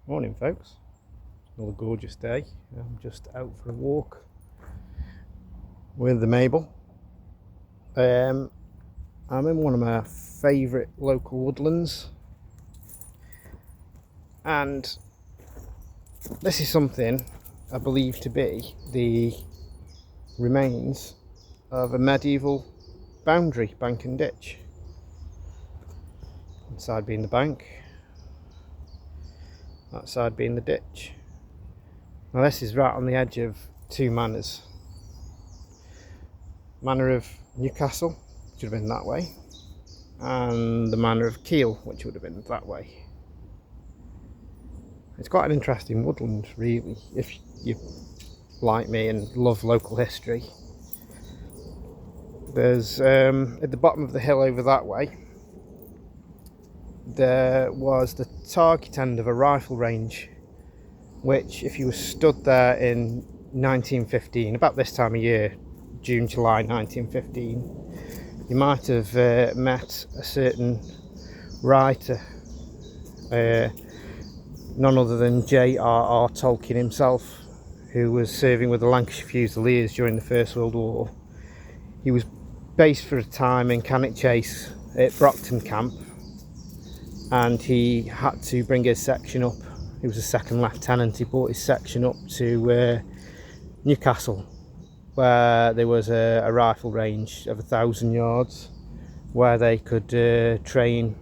Morning folks, another gorgeous day. I'm just out for a walk with the Mabel. I'm in one of my favourite local woodlands, and this is something I believe to be the remains of a medieval boundary, bank and ditch. One side being the bank, that side being the ditch. Now this is right on the edge of two manors. Manor of Newcastle, which would have been that way, and the Manor of Kiel, which would have been that way. It's quite an interesting woodland, really, if you like me and love local history. There's at the bottom of the hill over that way, there was the target end of a rifle range, which if you were stood there in 1915, about this time of year, June, July 1915, you might have met a certain writer, none other than J.R.R. Tolkien himself, who was serving with the Lancashire Fusiliers during the First World War. He was based for a time in Cannock Chase at Brockton Camp, and he had to bring his section up. He was a second lieutenant. He brought his section up to Newcastle, where there was a rifle range of 1,000 yards where they could train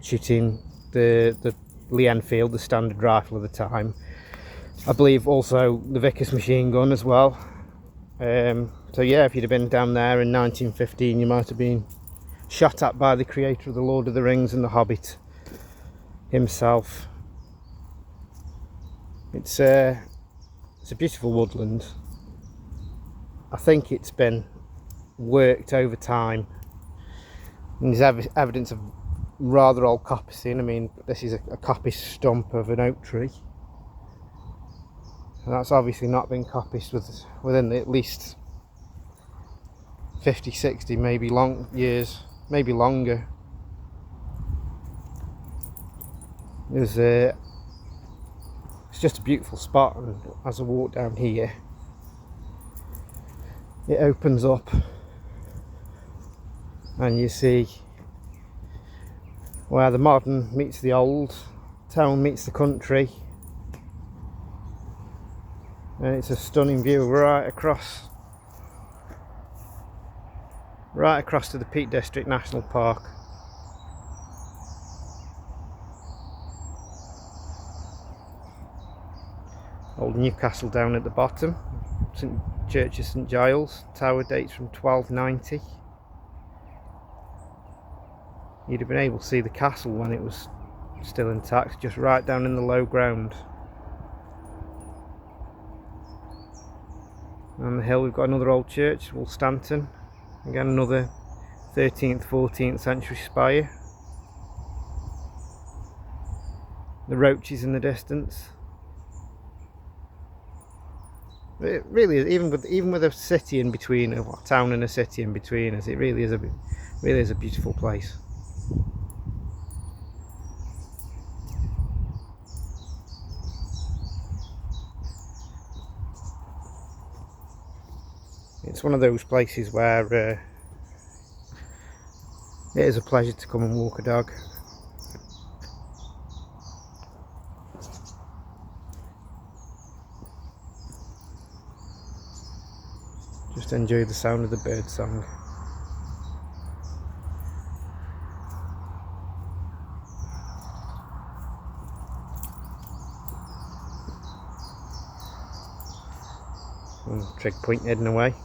shooting the Lee Enfield, the standard rifle of the time. I believe also the Vickers machine gun as well. So yeah, if you'd have been down there in 1915, you might have been shot at by the creator of the Lord of the Rings and the Hobbit himself. It's a beautiful woodland. I think it's been worked over time, and there's evidence of rather old coppicing. I mean, this is a coppice stump of an oak tree, and that's obviously not been coppiced within at least 50, 60, maybe years, maybe longer. It's just a beautiful spot, and as I walk down here, it opens up and you see where the modern meets the old, town meets the country, and it's a stunning view right across to the Peak District National Park. Old Newcastle down at the bottom, Church of St Giles, tower dates from 1290. You'd have been able to see the castle when it was still intact, just right down in the low ground. On the hill we've got another old church, Woolstanton, again another 13th, 14th century spire. The Roaches in the distance. It really is, even with a city in between, a town and a city in between us, it really is a beautiful place. It's one of those places where it is a pleasure to come and walk a dog. Just enjoy the sound of the bird song. Trig point heading away.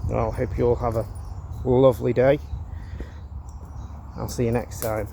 Well, I hope you all have a lovely day. I'll see you next time.